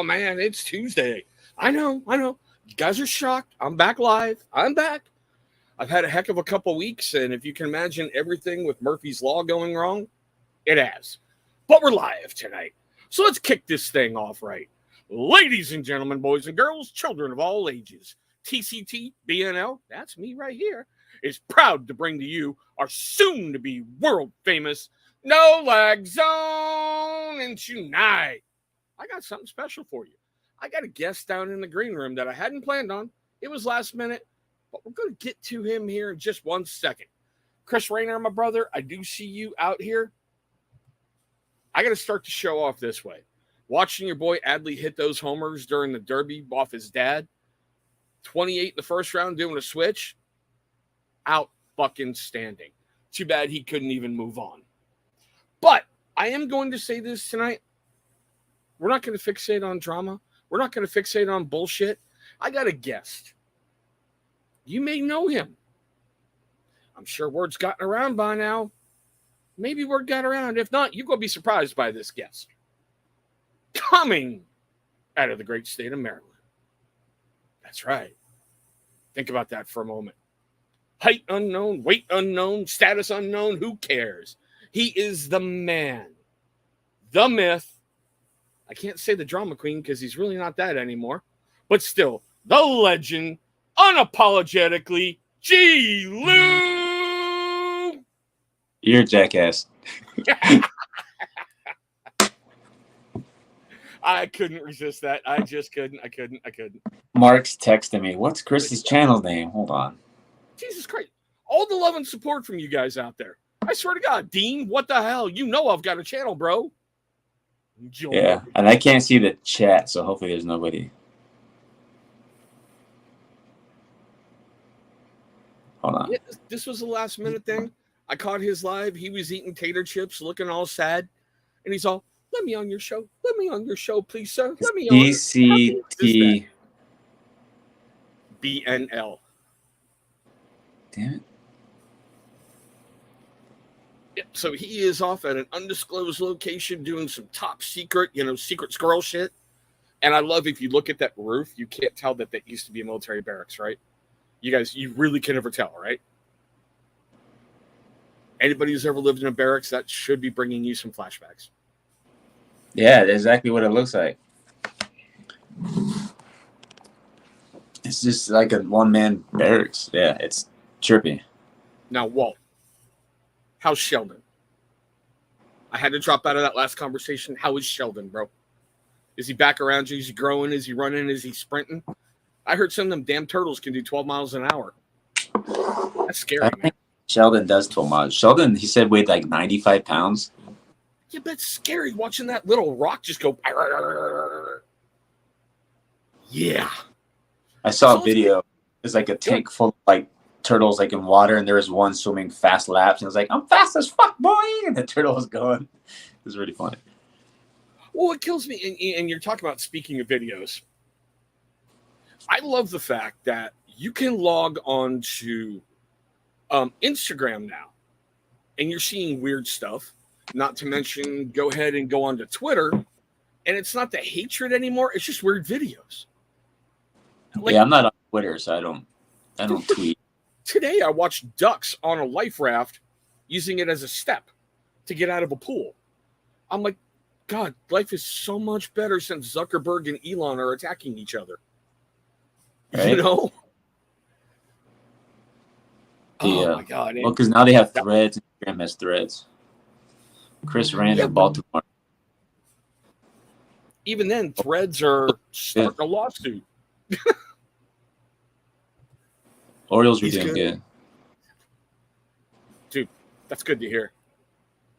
Oh, man, it's Tuesday. I know. You guys are shocked. I'm back live. I'm back. I've had a heck of a couple weeks, and if you can imagine everything with Murphy's Law going wrong, it has. But we're live tonight. So let's kick this thing off right. Ladies and gentlemen, boys and girls, children of all ages, TCT, BNL, that's me right here, is proud to bring to you our soon-to-be world-famous No Lag Zone. And tonight, I got something special for you. I got a guest down in the green room that I hadn't planned on. It was last minute, but we're going to get to him here in just 1 second. Chris Rayner, my brother, I do see you out here. I got to start the show off this way. Watching your boy Adley hit those homers during the Derby off his dad. 28 in the first round doing a switch. Out fucking standing. Too bad he couldn't even move on. But I am going to say this tonight. We're not going to fixate on drama. We're not going to fixate on bullshit. I got a guest. You may know him. I'm sure word's gotten around by now. Maybe word got around. If not, you're going to be surprised by this guest. Coming out of the great state of Maryland. That's right. Think about that for a moment. Height unknown, weight unknown, status unknown, who cares? He is the man, the myth. I can't say the drama queen because he's really not that anymore. But still, the legend, unapologetically, G. Lou. You're a jackass. I couldn't resist that. I just couldn't. I couldn't. Mark's texting me. What's Chris's channel name? Hold on. Jesus Christ. All the love and support from you guys out there. I swear to God, Dean, what the hell? You know I've got a channel, bro. Enjoy. Yeah, and I can't see the chat, so hopefully there's nobody. Hold on. Yeah, this was a last minute thing. I caught his live. He was eating tater chips, looking all sad. And he's all, let me on your show. Let me on your show, please, sir. Let me on. DCT. BNL. Damn it. Yeah, so he is off at an undisclosed location doing some top secret, secret squirrel shit. And I love if you look at that roof, you can't tell that used to be a military barracks, right? You guys, you really can never tell, right? Anybody who's ever lived in a barracks, that should be bringing you some flashbacks. Yeah, that's exactly what it looks like. It's just like a one-man barracks. Yeah, it's trippy. Now, Walt, how's Sheldon? I had to drop out of that last conversation. How is Sheldon, bro? Is he back around you? Is he growing? Is he running? Is he sprinting? I heard some of them damn turtles can do 12 miles an hour. That's scary, I think Sheldon does 12 miles. Sheldon, he said, weighed like 95 pounds. Yeah, but it's scary watching that little rock just go. Yeah. I saw a video. It's like a tank full of like turtles like in water, and there was one swimming fast laps. And I was like, I'm fast as fuck, boy. And the turtle was going. It was really funny. Well, it kills me. And you're talking about speaking of videos. I love the fact that you can log on to Instagram now, and you're seeing weird stuff. Not to mention, go ahead and go on to Twitter, and it's not the hatred anymore. It's just weird videos. Like, yeah, I'm not on Twitter, so I don't tweet. Today, I watched ducks on a life raft using it as a step to get out of a pool. I'm like, God, life is so much better since Zuckerberg and Elon are attacking each other. Right? You know? Yeah. Oh, my God. Well, because now they have threads. Instagram has threads. Chris Randall, Baltimore. Even then, threads are starting a lawsuit. Orioles were doing good. Dude, that's good to hear.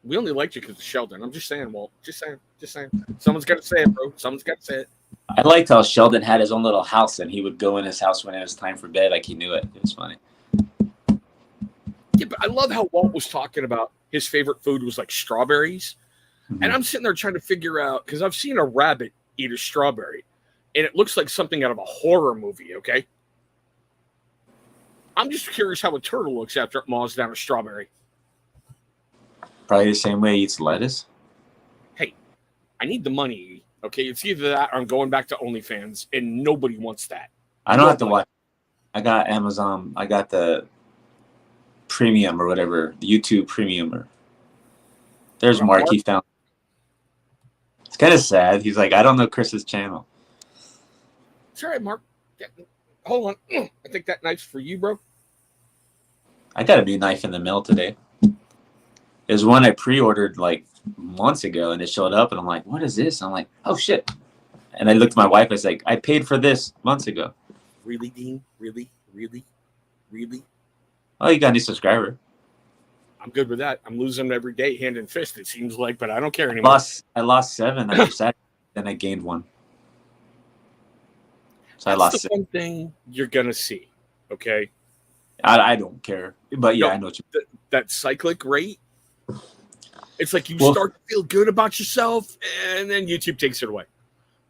We only liked you because of Sheldon. I'm just saying, Walt. Just saying. Someone's got to say it, bro. Someone's got to say it. I liked how Sheldon had his own little house, and he would go in his house when it was time for bed, like he knew it. It was funny. Yeah, but I love how Walt was talking about his favorite food was like strawberries. Mm-hmm. And I'm sitting there trying to figure out, because I've seen a rabbit eat a strawberry, and it looks like something out of a horror movie, okay? I'm just curious how a turtle looks after it maws down a strawberry. Probably the same way he eats lettuce. Hey, I need the money. Okay, it's either that or I'm going back to OnlyFans, and nobody wants that. I don't have to watch. I got Amazon. I got the premium or whatever, the YouTube premium. Or there's Mark. He found. It's kind of sad. He's like, I don't know Chris's channel. It's all right, Mark. Hold on. I think that knife's for you, bro. I got a new knife in the mail today. There's one I pre-ordered like months ago, and it showed up, and I'm like, what is this? And I'm like, oh shit. And I looked at my wife. I was like, I paid for this months ago. Really, Dean? Really? Oh, you got a new subscriber. I'm good with that. I'm losing them every day, hand and fist, it seems like, but I don't care anymore. I lost 7 after Saturday, then I gained 1. So I lost 6. That's the one thing you're going to see, okay? I don't care. But yeah, I know what you mean. That cyclic rate, it's like you start to feel good about yourself, and then YouTube takes it away.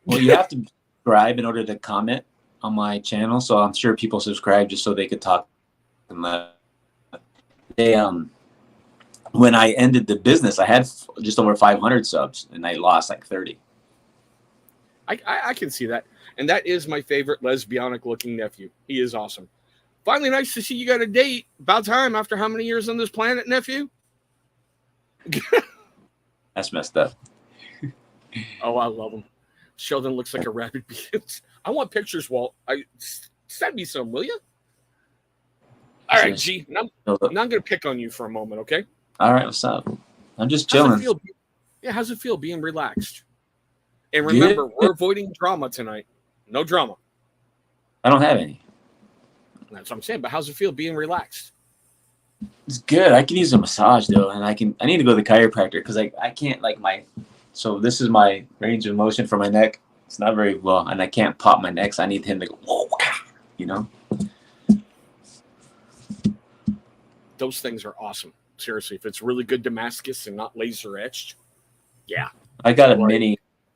Well, you have to subscribe in order to comment on my channel, so I'm sure people subscribe just so they could talk. And they when I ended the business, I had just over 500 subs, and I lost like 30. I can see that, and that is my favorite lesbianic-looking nephew. He is awesome. Finally, nice to see you got a date. About time after how many years on this planet, nephew? That's messed up. Oh, I love him. Sheldon looks like a rabid beast. I want pictures, Walt. Send me some, will you? All right, G. Now I'm going to pick on you for a moment, okay? All right, what's up? I'm just chilling. How's it feel being relaxed? And remember, we're avoiding drama tonight. No drama. I don't have any. That's what I'm saying. But how's it feel being relaxed? It's good. I can use a massage though, and I need to go to the chiropractor because I can't like my. So this is my range of motion for my neck. It's not very well, and I can't pop my neck. So I need him to go. Whoa, you know. Those things are awesome. Seriously, if it's really good Damascus and not laser etched, yeah. I got a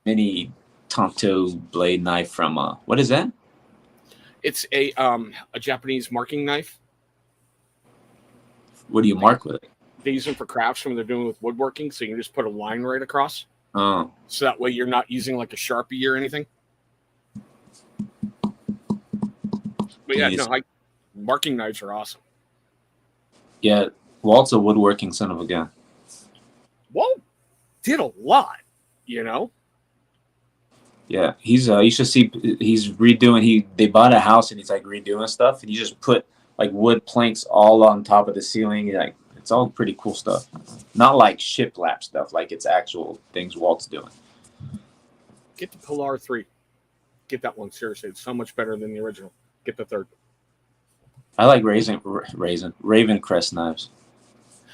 mini Tonto blade knife from what is that? It's a Japanese marking knife. What do you mark with it? They use them for crafts when they're doing with woodworking, so you can just put a line right across. Oh. So that way you're not using like a Sharpie or anything. But yeah, marking knives are awesome. Yeah, Walt's a woodworking son of a gun. Walt did a lot, you know? Yeah, he's you should see he's redoing. They bought a house and he's like redoing stuff, and he just put like wood planks all on top of the ceiling. Like it's all pretty cool stuff, not like shiplap stuff. Like it's actual things Walt's doing. Get the Pilar 3. Get that one, seriously. It's so much better than the original. Get the third. I like Raven Crest knives.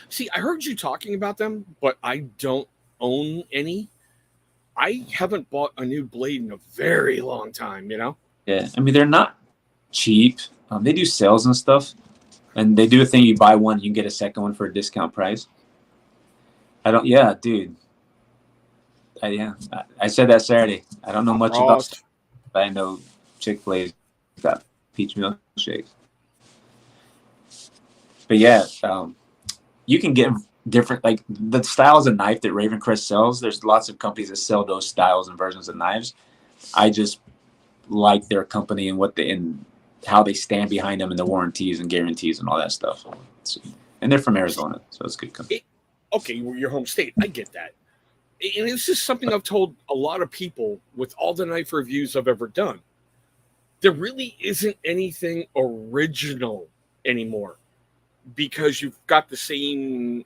See, I heard you talking about them, but I don't own any. I haven't bought a new blade in a very long time, you know? Yeah, I mean, they're not cheap. They do sales and stuff, and they do a thing. You buy one, you can get a second one for a discount price. Yeah, dude. I said that Saturday. I don't know much about stuff, but I know Chick-fil-A's got peach milkshakes. But yeah, you can get different, like the styles of knife that Raven Crest sells. There's lots of companies that sell those styles and versions of knives. I just like their company and how they stand behind them and the warranties and guarantees and all that stuff. And they're from Arizona, so it's a good company. Okay, your home state. I get that. And this is something I've told a lot of people with all the knife reviews I've ever done. There really isn't anything original anymore because you've got the same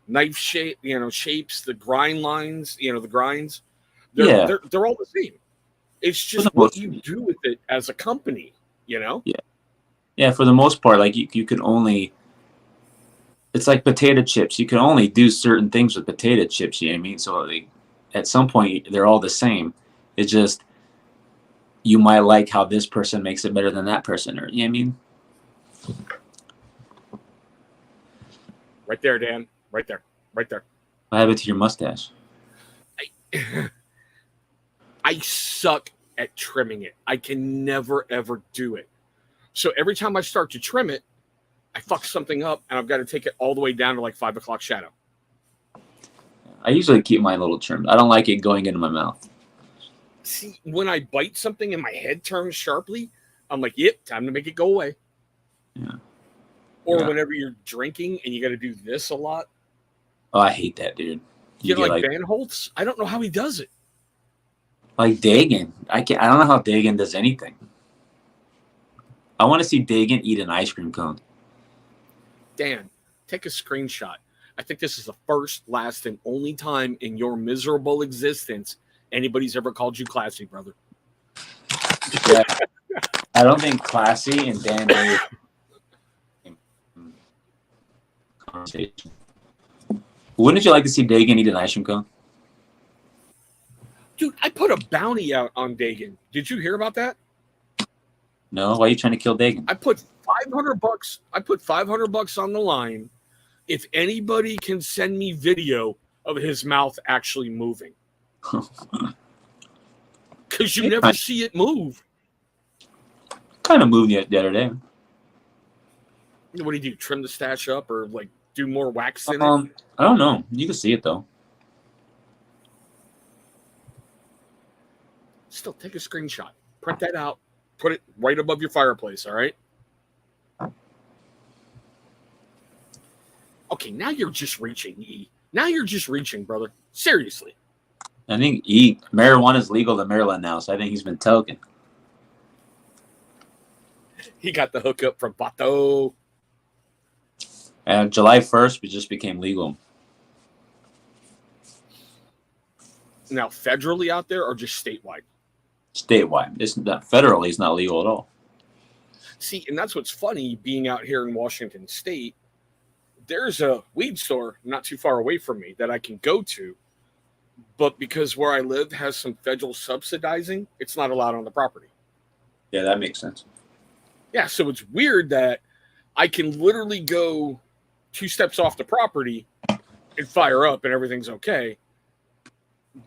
knife shape, shapes, the grind lines, the grinds. They're all the same. It's just what you do with it as a company, Yeah. Yeah, for the most part, like you can only. It's like potato chips. You can only do certain things with potato chips. You know what I mean? So at some point, they're all the same. It's just you might like how this person makes it better than that person, or you know what I mean? Right there, Dan. Right there. Right there. What happened to your mustache? I suck at trimming it. I can never, ever do it. So every time I start to trim it, I fuck something up, and I've got to take it all the way down to like 5 o'clock shadow. I usually keep mine a little trimmed. I don't like it going into my mouth. See, when I bite something and my head turns sharply, I'm like, yep, time to make it go away. Yeah. Or Yeah. whenever you're drinking and you got to do this a lot. Oh, I hate that, dude. You know, like Van Holtz? I don't know how he does it. like Dagan. I don't know how Dagan does anything. I want to see Dagan eat an ice cream cone. Dan, take a screenshot. I think this is the first, last, and only time in your miserable existence anybody's ever called you classy, brother. Yeah. I don't think classy and Dan Day conversation. Wouldn't you like to see Dagan eat an ice cream cone? Dude, I put a bounty out on Dagan. Did you hear about that? No, why are you trying to kill Dagan? I put $500. I put $500 on the line if anybody can send me video of his mouth actually moving. Because you never see it move. Kind of moved the other day. What do you do? Trim the stash up or like do more wax in it? I don't know. You can see it though. Still, take a screenshot. Print that out. Put it right above your fireplace, all right? Okay, now you're just reaching, E. Now you're just reaching, brother. Seriously. I think marijuana is legal in Maryland now, so I think he's been token. He got the hookup from Pato. And July 1st, it just became legal. Now, federally out there or just statewide? Statewide. It's not federally. It's not legal at all. See, and that's what's funny being out here in Washington State. There's a weed store not too far away from me that I can go to, but because where I live has some federal subsidizing, it's not allowed on the property. Yeah, that makes sense. Yeah, so it's weird that I can literally go 2 steps off the property and fire up and everything's okay.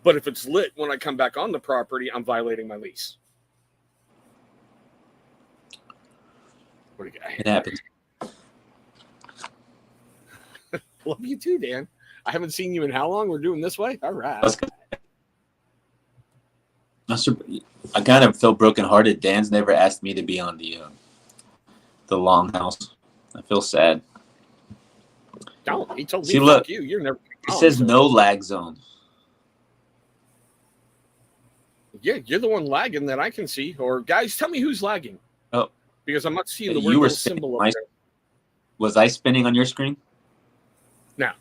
But if it's lit when I come back on the property, I'm violating my lease. What do you got? It happens. Love you too, Dan. I haven't seen you in how long? We're doing this way? All right. I kind of feel brokenhearted. Dan's never asked me to be on the Longhouse. I feel sad. Don't. He told me, see, look, fuck you. You're never. It says no lag zone. Yeah, you're the one lagging that I can see. Or guys, tell me who's lagging. Oh, because I'm not seeing the you were symbol up there. Was I spinning on your screen? No.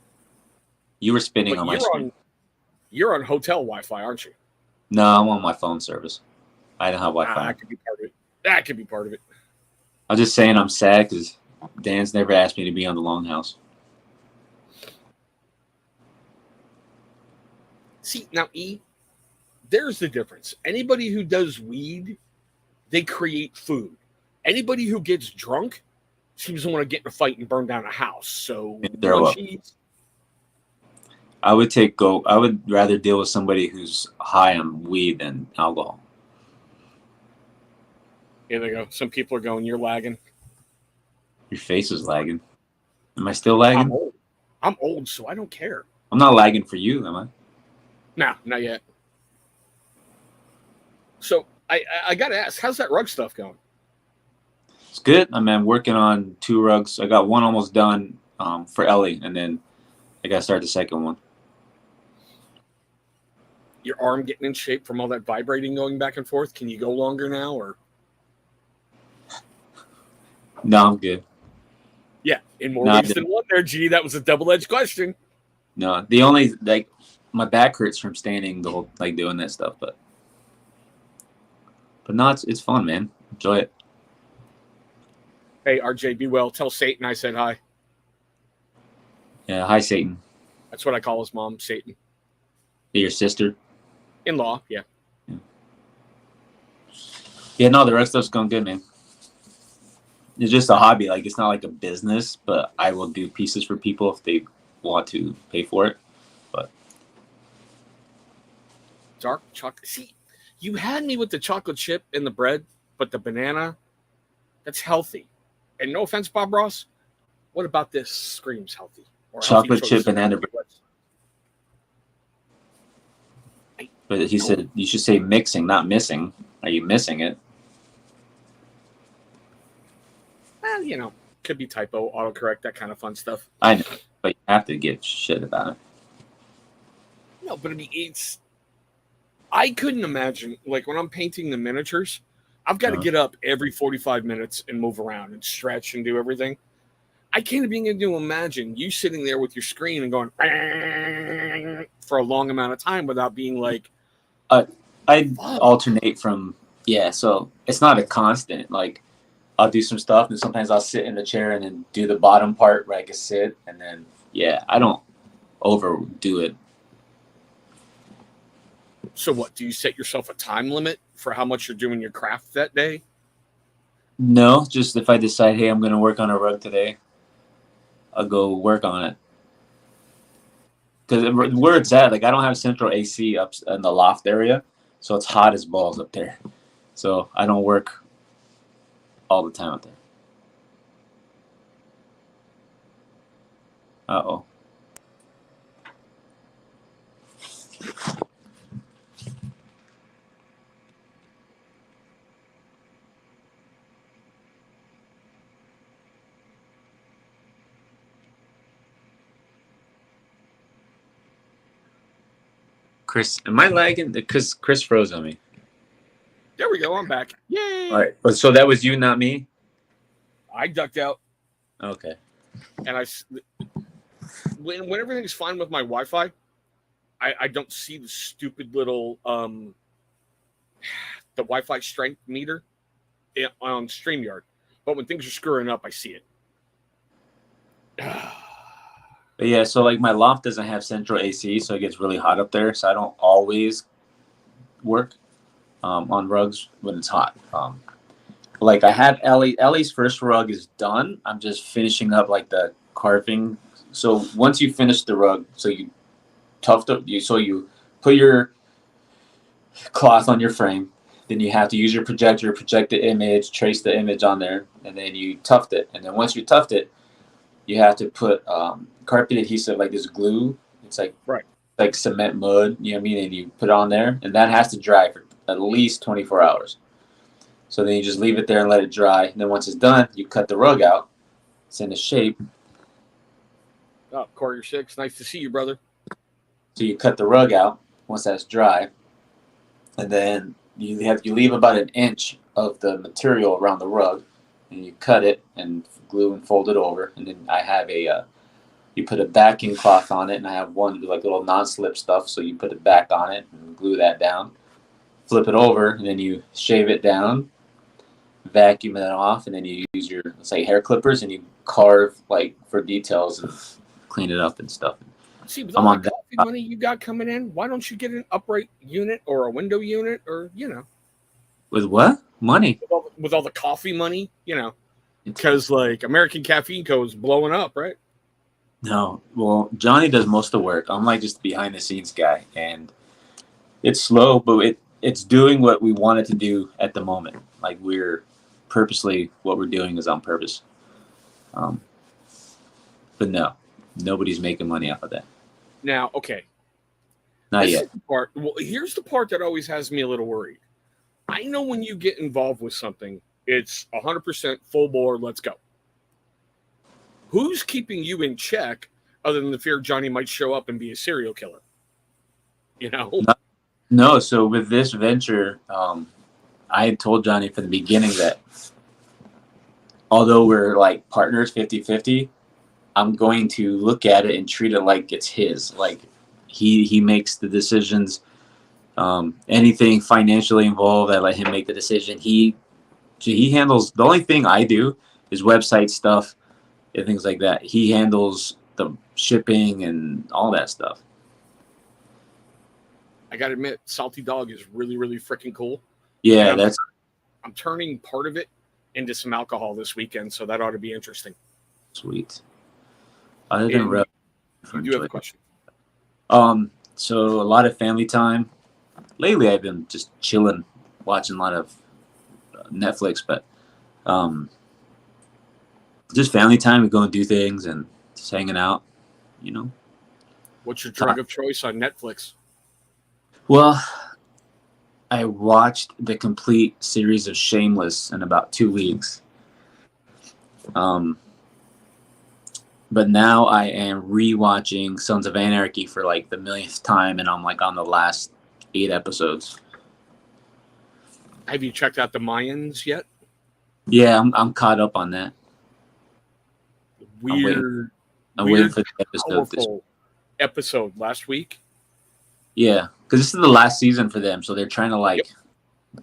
You were spinning on my screen. You're on hotel Wi-Fi, aren't you? No, I'm on my phone service. I don't have Wi-Fi. That could be part of it. That could be part of it. I'm just saying I'm sad because Dan's never asked me to be on the Longhouse. See, now, E, there's the difference. Anybody who does weed, they create food. Anybody who gets drunk seems to want to get in a fight and burn down a house. So, I would rather deal with somebody who's high on weed than alcohol. Here they go. Some people are going, you're lagging. Your face is lagging. Am I still lagging? I'm old, so I don't care. I'm not lagging for you, am I? No, not yet. So I got to ask, how's that rug stuff going? It's good. I mean, I'm working on 2 rugs. I got one almost done for Ellie, and then I got to start the second one. Your arm getting in shape from all that vibrating going back and forth? Can you go longer now, or? No, I'm good. Yeah, in more ways than one there, G. That was a double-edged question. No, the only, my back hurts from standing the whole, doing that stuff, but no, it's fun, man. Enjoy it. Hey, RJ, be well. Tell Satan I said hi. Yeah, hi, Satan. That's what I call his mom, Satan. Your sister? In-law, yeah. Yeah, no, the rest of stuff's going good, man. It's just a hobby. It's not like a business, but I will do pieces for people if they want to pay for it. But dark chocolate. See, you had me with the chocolate chip and the bread, but the banana, that's healthy. And no offense, Bob Ross, what about this screams healthy? Or chocolate chip banana bread. But he said you should say mixing, not missing. Are you missing it? Well, could be typo, autocorrect, that kind of fun stuff. I know, but you have to give shit about it. No, but I couldn't imagine, like when I'm painting the miniatures, I've got to get up every 45 minutes and move around and stretch and do everything. I can't begin to imagine you sitting there with your screen and going for a long amount of time without being like. I alternate from so it's not a constant. Like I'll do some stuff, and sometimes I'll sit in the chair and then do the bottom part where I can sit, and then I don't overdo it. So what? Do you set yourself a time limit for how much you're doing your craft that day? No, just if I decide, hey, I'm going to work on a rug today, I'll go work on it. Because where it's at, like I don't have central AC up in the loft area, so it's hot as balls up there. So I don't work all the time up there. Uh-oh. Chris, am I lagging? Because Chris froze on me. There we go. I'm back. Yay! All right. So that was you, not me? I ducked out. Okay. And when everything's fine with my Wi-Fi, I don't see the stupid little the Wi-Fi strength meter on StreamYard. But when things are screwing up, I see it. But so like my loft doesn't have central AC, so it gets really hot up there. So I don't always work on rugs when it's hot. Like I had Ellie's first rug is done. I'm just finishing up like the carving. So once you finish the rug, so you you put your cloth on your frame. Then you have to use your projector, project the image, trace the image on there, and then you tuft it. And then once you tuft it, you have to put carpet adhesive, like this glue. It's like cement mud, you know what I mean? And you put it on there, and that has to dry for at least 24 hours. So then you just leave it there and let it dry. And then once it's done, you cut the rug out. It's in a shape. Oh, Quarter 6, nice to see you, brother. So you cut the rug out once that's dry, and then you leave about an inch of the material around the rug, and you cut it and glue and fold it over. And then I have you put a backing cloth on it, and I have one to do like little non-slip stuff. So you put it back on it and glue that down, flip it over, and then you shave it down, vacuum it off, and then you use your hair clippers and you carve like for details and clean it up and stuff. See, with all the coffee money you got coming in, why don't you get an upright unit or a window unit or With what money? With all the coffee money, because like American Caffeine Co. is blowing up, right? No, well, Johnny does most of the work. I'm like just behind the scenes guy, and it's slow, but it's doing what we want it to do at the moment. Like we're purposely, what we're doing is on purpose. But no, nobody's making money off of that. Now, okay. Not yet. Here's the part that always has me a little worried. I know when you get involved with something, it's 100% full bore, let's go. Who's keeping you in check other than the fear Johnny might show up and be a serial killer? No, so with this venture, I had told Johnny from the beginning that although we're like partners 50-50, I'm going to look at it and treat it like it's his. Like he makes the decisions. Anything financially involved, I let him make the decision. He handles, the only thing I do is website stuff and things like that. He handles the shipping and all that stuff. I gotta admit, Salty Dog is really, really freaking cool. Yeah, I'm turning part of it into some alcohol this weekend, so that ought to be interesting. Sweet. Other than you do have a question. So a lot of family time. Lately, I've been just chilling, watching a lot of Netflix, but just family time. We go and do things and just hanging out, What's your drug of choice on Netflix? Well, I watched the complete series of Shameless in about 2 weeks. But now I am rewatching Sons of Anarchy for like the millionth time, and I'm like on the last 8 episodes. Have you checked out the Mayans yet? Yeah, I'm caught up on that. I'm waiting. Weird, I'm waiting weird, for the episode. powerful episode last week. Yeah, because this is the last season for them, so they're trying to Yep. like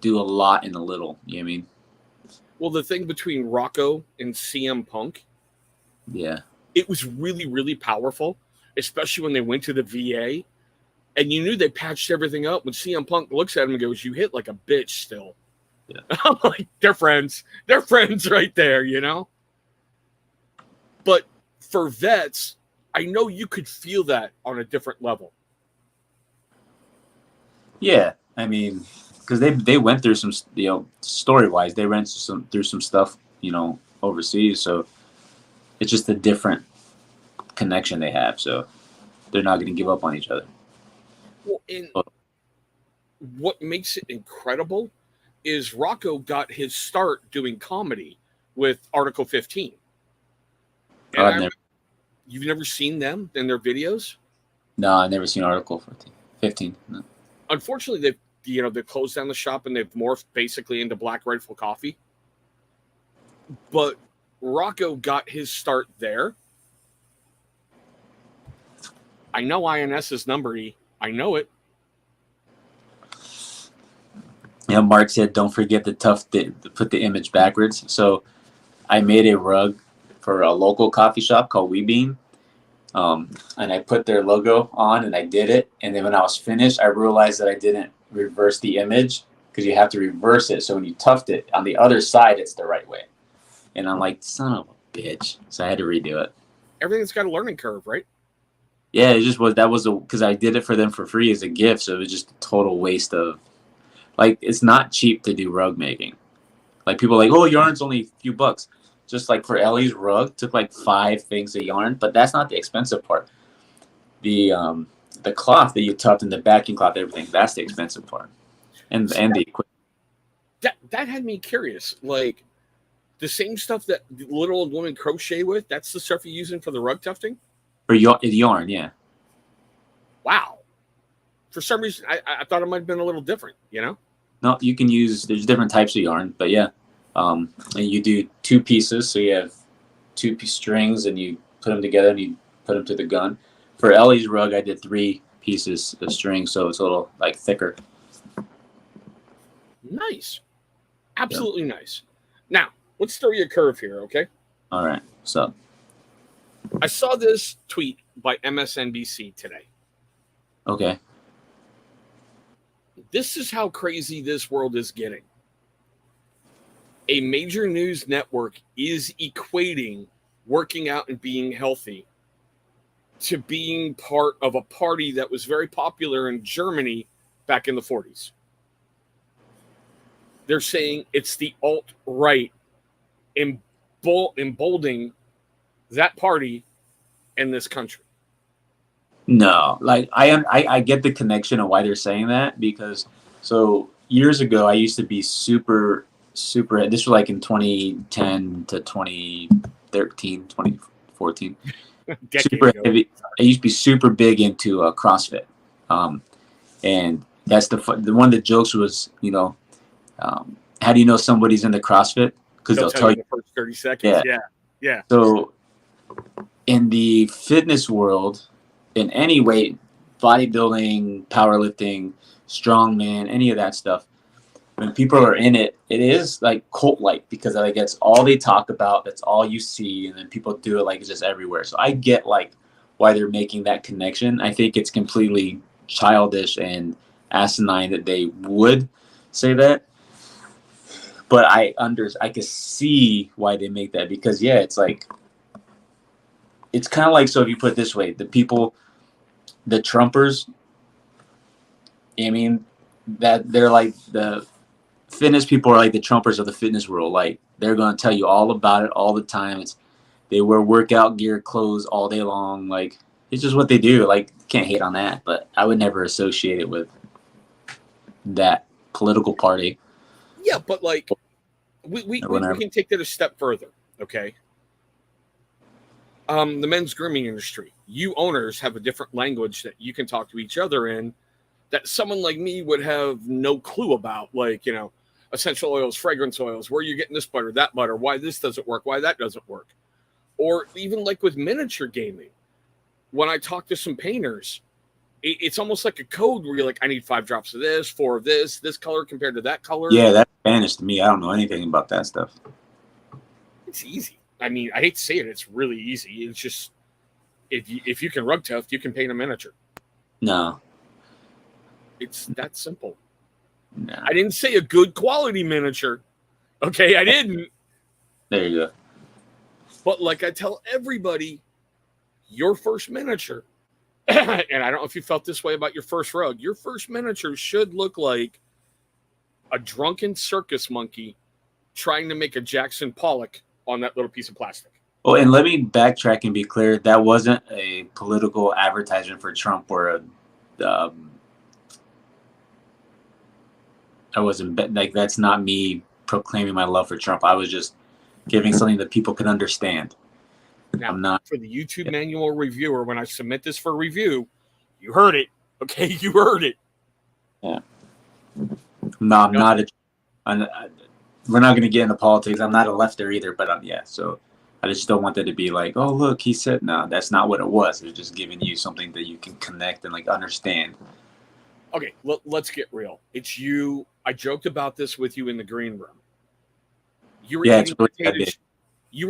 do a lot in a little. You know what I mean? Well, the thing between Rocco and CM Punk, Yeah. it was really, really powerful, especially when they went to the VA. And you knew they patched everything up when CM Punk looks at him and goes, "You hit like a bitch still." Yeah. I'm like, they're friends. They're friends right there, you know? But for vets, I know you could feel that on a different level. Yeah, I mean, because they went through some, story wise, they went through some stuff, overseas. So it's just a different connection they have. So they're not going to give up on each other. Well, and what makes it incredible is Rocco got his start doing comedy with Article 15. And you've never seen them in their videos? No, I've never seen Article 15. No. Unfortunately, they've closed down the shop and they've morphed basically into Black Rifle Coffee. But Rocco got his start there. I know INS's number E. I know it. Yeah, Mark said, don't forget to put the image backwards. So I made a rug for a local coffee shop called Wee Bean. And I put their logo on and I did it. And then when I was finished, I realized that I didn't reverse the image because you have to reverse it. So when you tuft it on the other side, it's the right way. And I'm like, son of a bitch. So I had to redo it. Everything's got a learning curve, right? Yeah, it just was, because I did it for them for free as a gift. So it was just a total waste of, like, it's not cheap to do rug making. Like, people are like, oh, yarn's only a few bucks. Just like for Ellie's rug, took like 5 things of yarn, but that's not the expensive part. The cloth that you tucked in the backing cloth, everything, that's the expensive part. And the equipment. That had me curious. Like, the same stuff that little old women crochet with, that's the stuff you're using for the rug tufting? For yarn, yeah. Wow. For some reason, I thought it might have been a little different, you know? No, you can there's different types of yarn, but yeah. And you do 2 pieces, so you have 2 strings, and you put them together, and you put them to the gun. For Ellie's rug, I did 3 pieces of string, so it's a little like thicker. Nice. Absolutely nice. Now, let's throw you a curve here, okay? All right, so I saw this tweet by MSNBC today. Okay. This is how crazy this world is getting. A major news network is equating working out and being healthy to being part of a party that was very popular in Germany back in the 40s. They're saying it's the alt-right emboldening that party in this country. No, like I get the connection of why they're saying that, because so years ago I used to be super, this was like in 2010 to 2013, 2014. Super ago. heavy. I used to be super big into CrossFit. And that's the one of the jokes was, how do you know somebody's into CrossFit? Because they'll tell you in the first 30 seconds. Yeah. So in the fitness world, in any way, bodybuilding, powerlifting, strongman, any of that stuff, when people are in it, it is like cult-like, because like that's all they talk about, that's all you see, and then people do it like it's just everywhere. So I get like why they're making that connection. I think it's completely childish and asinine that they would say that, but I can see why they make that, because it's like, it's kind of like, so if you put it this way, the Trumpers, I mean, that they're like the fitness people are like the Trumpers of the fitness world. Like, they're going to tell you all about it all the time. They wear workout gear, clothes all day long. Like, it's just what they do. Like, can't hate on that, but I would never associate it with that political party. Yeah, but like we can take that a step further, okay? The men's grooming industry. You owners have a different language that you can talk to each other in that someone like me would have no clue about, like, essential oils, fragrance oils, where you're getting this butter, that butter, why this doesn't work, why that doesn't work. Or even like with miniature gaming, when I talk to some painters, it's almost like a code where you're like, I need 5 drops of this, 4 of this color compared to that color. Yeah, that's Spanish to me. I don't know anything about that stuff. It's easy. I mean, I hate to say it, it's really easy. It's just if you can rug tuft, you can paint a miniature. No. It's that simple. No. I didn't say a good quality miniature. Okay, I didn't. There you go. But like I tell everybody, your first miniature, and I don't know if you felt this way about your first rug, your first miniature should look like a drunken circus monkey trying to make a Jackson Pollock on that little piece of plastic. Oh, and let me backtrack and be clear. That wasn't a political advertisement for Trump or I wasn't like, that's not me proclaiming my love for Trump. I was just giving something that people could understand. Now, I'm not for the YouTube manual reviewer. When I submit this for review, you heard it. Okay, you heard it. Yeah. No, I'm not. We're not going to get into politics. I'm not a lefter either, but yeah. So I just don't want that to be like, oh, look, he said, no, that's not what it was. It's just giving you something that you can connect and like understand. Okay, let's get real. It's you. I joked about this with you in the green room. You were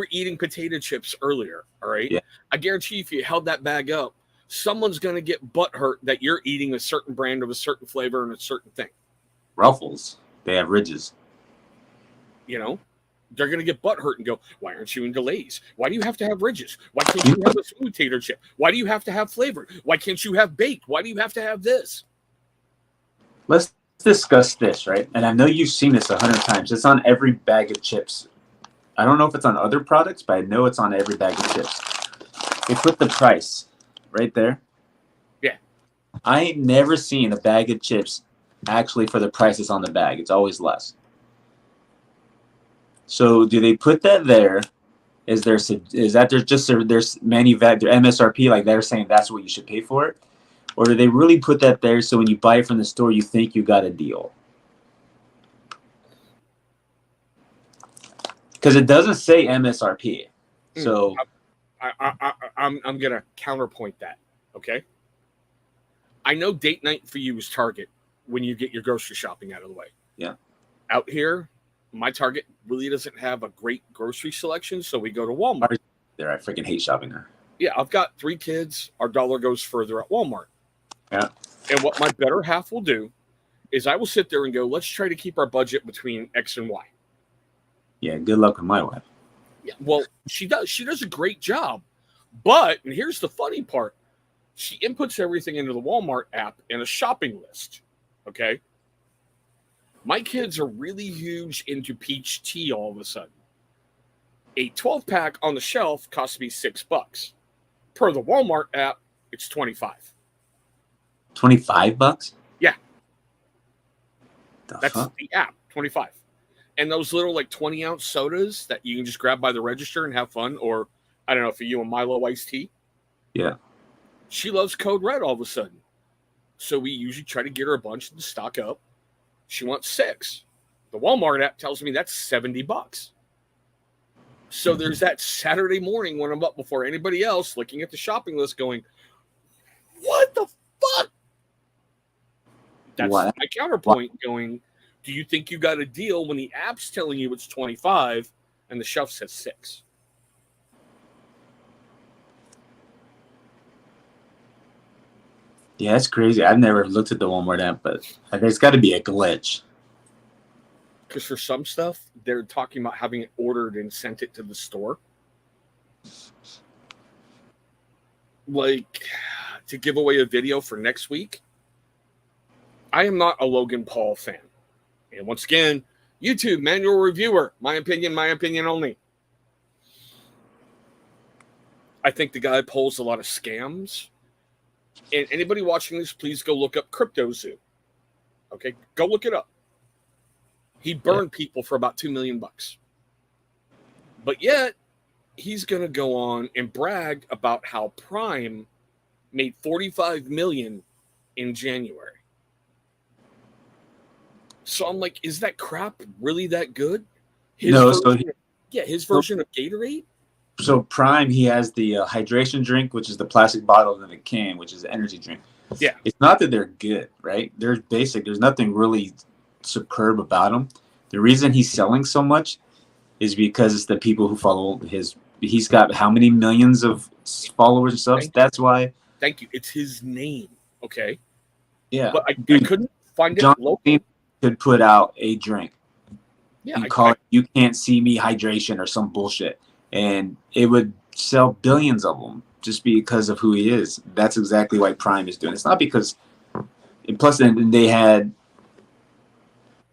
eating potato chips earlier, all right? Yeah. I guarantee if you held that bag up, someone's going to get butthurt that you're eating a certain brand of a certain flavor and a certain thing. Ruffles. They have ridges. They're going to get butthurt and go, why aren't you in delays? Why do you have to have ridges? Why can't you have a smooth tater chip? Why do you have to have flavor? Why can't you have baked? Why do you have to have this? Let's discuss this, right? And I know you've seen this 100 times. It's on every bag of chips. I don't know if it's on other products, but I know it's on every bag of chips. They put the price right there. Yeah. I ain't never seen a bag of chips actually for the prices on the bag. It's always less. So do they put that there? Is that there's just their MSRP, like they're saying that's what you should pay for it? Or do they really put that there so when you buy it from the store, you think you got a deal? Because it doesn't say MSRP. So I'm going to counterpoint that, okay? I know date night for you is Target when you get your grocery shopping out of the way. Yeah. Out here, my Target really doesn't have a great grocery selection, so we go to Walmart. There, I freaking hate shopping there. Yeah, I've got 3 kids. Our dollar goes further at Walmart. Yeah. And what my better half will do is I will sit there and go, let's try to keep our budget between X and Y. Yeah, good luck with my wife. Yeah, well, she does a great job. But, and here's the funny part, she inputs everything into the Walmart app in a shopping list. Okay? My kids are really huge into peach tea all of a sudden. A 12-pack on the shelf costs me $6. Per the Walmart app, it's $25. $25? Yeah. That's the app, $25. And those little like 20-ounce sodas that you can just grab by the register and have fun, or I don't know, for you a Milo iced tea. Yeah. She loves Code Red all of a sudden. So we usually try to get her a bunch to stock up. She wants 6. The Walmart app tells me that's $70. So there's that Saturday morning when I'm up before anybody else looking at the shopping list going, what the fuck? That's my counterpoint going, do you think you got a deal when the app's telling you it's 25 and the shelf says 6? Yeah, that's crazy. I've never looked at the Walmart app, but there's got to be a glitch. Because for some stuff, they're talking about having it ordered and sent it to the store. Like, to give away a video for next week, I am not a Logan Paul fan. And once again, YouTube manual reviewer, my opinion only. I think the guy pulls a lot of scams. And anybody watching this, please go look up CryptoZoo. Okay, go look it up. He burned people for about $2 million. But yet, he's going to go on and brag about how Prime made $45 million in January. So I'm like, is that crap really that good? His version of Gatorade. So Prime, he has the hydration drink, which is the plastic bottle in a can, which is an energy drink. Yeah, it's not that they're good, right? They're basic. There's nothing really superb about them. The reason he's selling so much is because it's the people who follow his. He's got how many millions of followers and stuff. That's why. Thank you. It's his name, okay? Yeah, but I couldn't find John it local. Could put out a drink. Yeah, and call it "You Can't See Me Hydration" or some bullshit, and it would sell billions of them just because of who he is. That's exactly why Prime is doing it. It's not because. And plus, then they had.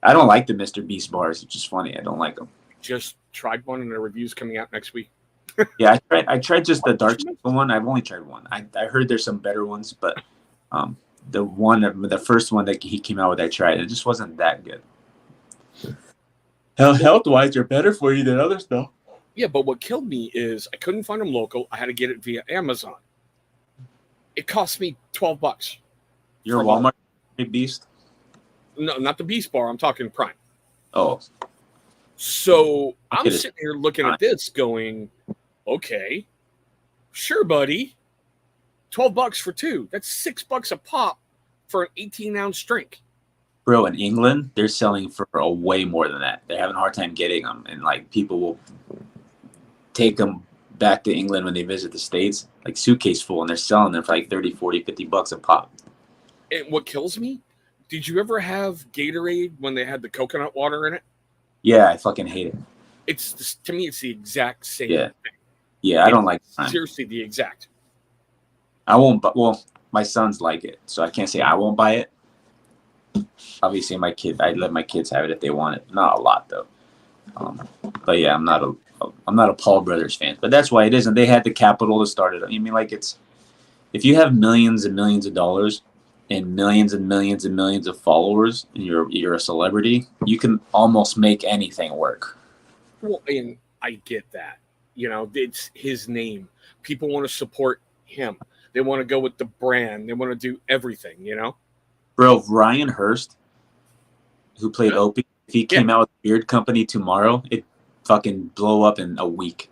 I don't like the Mr. Beast bars, which is funny. I don't like them. Just tried one, and the review's coming out next week. Yeah, I tried just the dark one. I've only tried one. I heard there's some better ones, but the first one that he came out with, I tried. It just wasn't that good. Health wise, they're better for you than other stuff. Yeah, but what killed me is I couldn't find them local. I had to get it via Amazon. It cost me $12. Your Walmart Beast? No, not the Beast bar. I'm talking Prime. Oh. So I'm sitting here looking at this going, okay, sure, buddy. $12 for two. That's $6 a pop for an 18-ounce drink. Bro, in England, they're selling for a way more than that. They're having a hard time getting them. And, like, people will take them back to England when they visit the States, like suitcase full, and they're selling them for like 30, 40, $50 a pop. And what kills me, did you ever have Gatorade when they had the coconut water in it? Yeah, I fucking hate it. It's to me, it's the exact same thing. Yeah, I don't like it. Seriously, the exact. I won't, well, my sons like it, so I can't say I won't buy it. Obviously, I'd let my kids have it if they want it. Not a lot, though. But yeah, I'm not a Paul Brothers fan. But that's why it is. And they had the capital to start it. I mean, like, if you have millions and millions of dollars and millions and millions and millions of followers, and you're a celebrity, you can almost make anything work. Well, and I get that. You know, it's his name. People want to support him. They want to go with the brand. They want to do everything, you know? Bro, Ryan Hurst, who played Opie, if he came out with a beard company tomorrow, it'd fucking blow up in a week.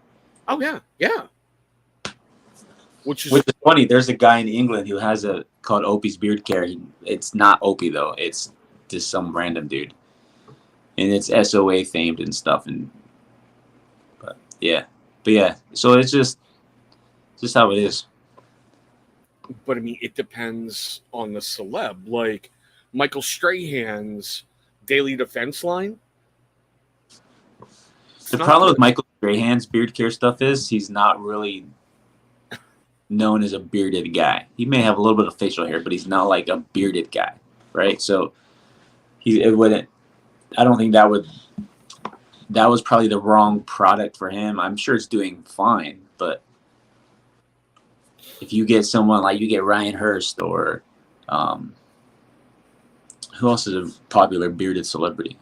Oh, yeah. Yeah. Which is funny. There's a guy in England who has called Opie's Beard Care. It's not Opie, though. It's just some random dude. And it's SOA themed and stuff. But yeah. So it's just how it is. But I mean, it depends on the celeb. Like Michael Strahan's Daily Defense line. The problem with Michael Strahan's beard care stuff is he's not really known as a bearded guy. He may have a little bit of facial hair, but he's not like a bearded guy, right? So I don't think that was probably the wrong product for him. I'm sure it's doing fine, but if you get someone like you get Ryan Hurst or who else is a popular bearded celebrity?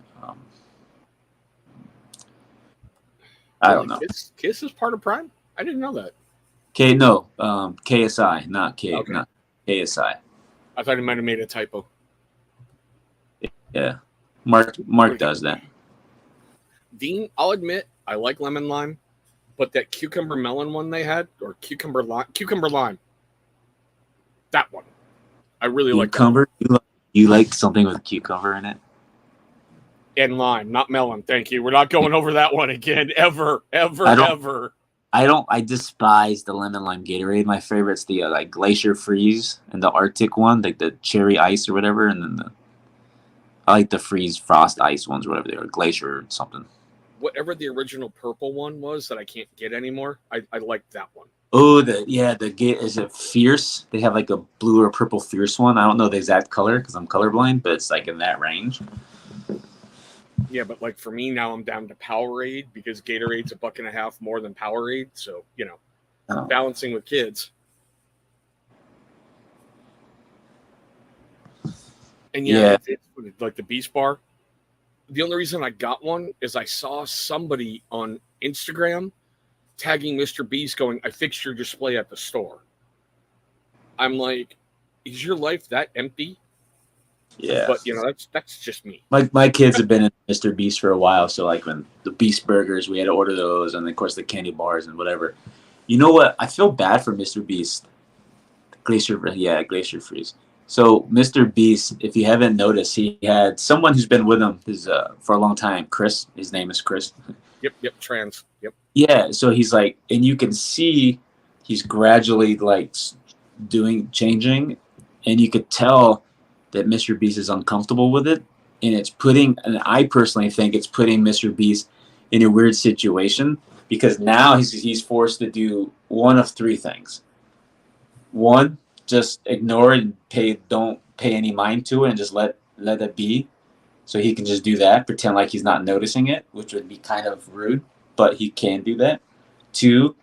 I don't know. Kiss is part of Prime? I didn't know that. KSI, not KSI. I thought he might have made a typo. Yeah. Mark does that. Dean, I'll admit, I like lemon lime. But that cucumber melon one they had, or cucumber lime, that one, I really like. Cucumber? You like something with cucumber in it? And lime, not melon. Thank you. We're not going over that one again, ever. I despise the lemon lime Gatorade. My favorite's the like Glacier Freeze and the Arctic one, like the cherry ice or whatever, and then I like the Freeze Frost Ice ones, whatever they are, Glacier or something. Whatever the original purple one was that I can't get anymore, I like that one. Oh, is it Fierce? They have like a blue or purple Fierce one. I don't know the exact color because I'm colorblind, but it's like in that range. Yeah, but like for me now, I'm down to Powerade because Gatorade's $1.50 more than Powerade. So, balancing with kids. And yeah, Yeah. it's like the Beast Bar. The only reason I got one is I saw somebody on Instagram tagging Mr. Beast going, I fixed your display at the store. I'm like, is your life that empty? Yeah. But that's just me. My kids have been in Mr. Beast for a while, so like when the Beast burgers, we had to order those, and of course the candy bars and whatever. You know what? I feel bad for Mr. Beast. Glacier Freeze. So Mr. Beast, if you haven't noticed, he had someone who's been with him for a long time. Chris, his name is Chris. Yep, trans. Yep. Yeah, so he's like, and you can see he's gradually like changing, and you could tell that Mr. Beast is uncomfortable with it, and I personally think it's putting Mr. Beast in a weird situation because now he's forced to do one of three things. One, just ignore it and don't pay any mind to it and just let it be. So he can just do that, pretend like he's not noticing it, which would be kind of rude, but he can do that. Two,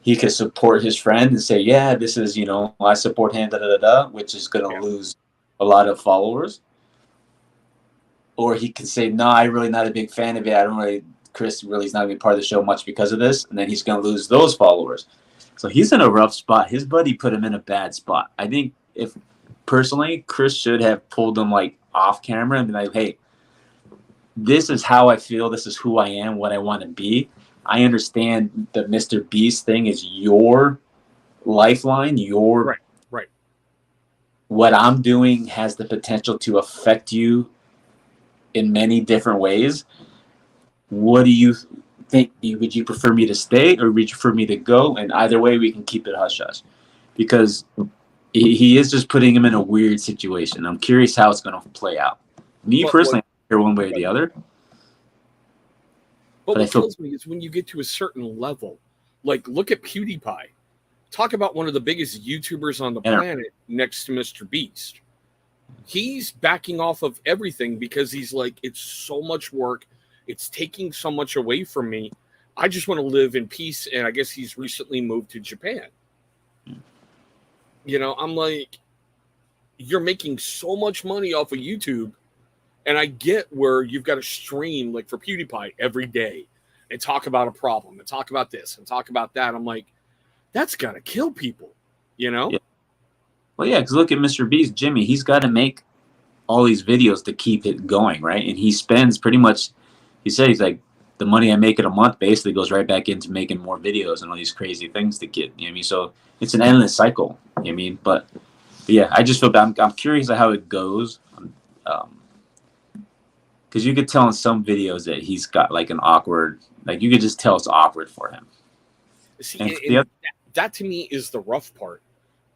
he could support his friend and say, yeah, this is, I support him, da da da da, which is going to lose a lot of followers. Or he could say, no, I'm really not a big fan of it. Chris really is not going to be part of the show much because of this. And then he's going to lose those followers. So he's in a rough spot. His buddy put him in a bad spot. I think personally, Chris should have pulled him like off camera and be like, hey, this is how I feel. This is who I am, what I want to be. I understand the Mr. Beast thing is your lifeline, Right. What I'm doing has the potential to affect you in many different ways. What do you think? Would you prefer me to stay or would you prefer me to go? And either way, we can keep it hush hush. Because he is just putting him in a weird situation. I'm curious how it's going to play out. Me personally, I don't care one way or the other. But what kills me is when you get to a certain level. Like, look at PewDiePie. Talk about one of the biggest YouTubers on the planet next to Mr. Beast. He's backing off of everything because he's like, it's so much work. It's taking so much away from me. I just want to live in peace. And I guess he's recently moved to Japan. I'm like, you're making so much money off of YouTube. And I get where you've got to stream, like for PewDiePie, every day and talk about a problem and talk about this and talk about that. I'm like, that's got to kill people, Yeah. Well, yeah, because look at Mr. Beast, Jimmy. He's got to make all these videos to keep it going, right? And he spends pretty much, he said, he's like, the money I make in a month basically goes right back into making more videos and all these crazy things to get, you know what I mean? So it's an endless cycle, you know what I mean? But yeah, I just feel bad. I'm curious how it goes. Because you could tell in some videos that he's got like an awkward, like you could just tell it's awkward for him. See, that to me is the rough part.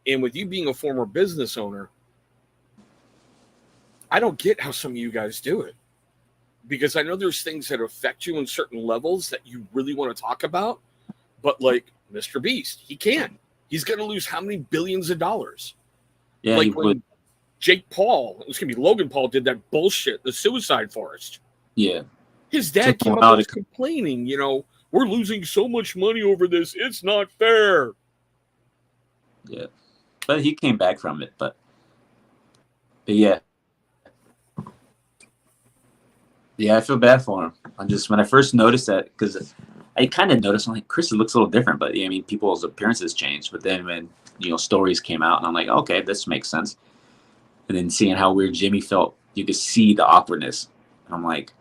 And with you being a former business owner, I don't get how some of you guys do it. Because I know there's things that affect you in certain levels that you really want to talk about. But like Mr. Beast, he can't. He's going to lose how many billions of dollars? Yeah, like when Jake Paul, it was going to be Logan Paul, did that bullshit, the suicide forest. Yeah. His dad came up and was complaining, we're losing so much money over this. It's not fair. Yeah. But he came back from it. But yeah. Yeah, I feel bad for him. When I first noticed that, because I kind of noticed, I'm like, Chris, it looks a little different. But I mean, people's appearances changed. But then when, stories came out, and I'm like, okay, this makes sense. And then seeing how weird Jimmy felt, you could see the awkwardness. And I'm like,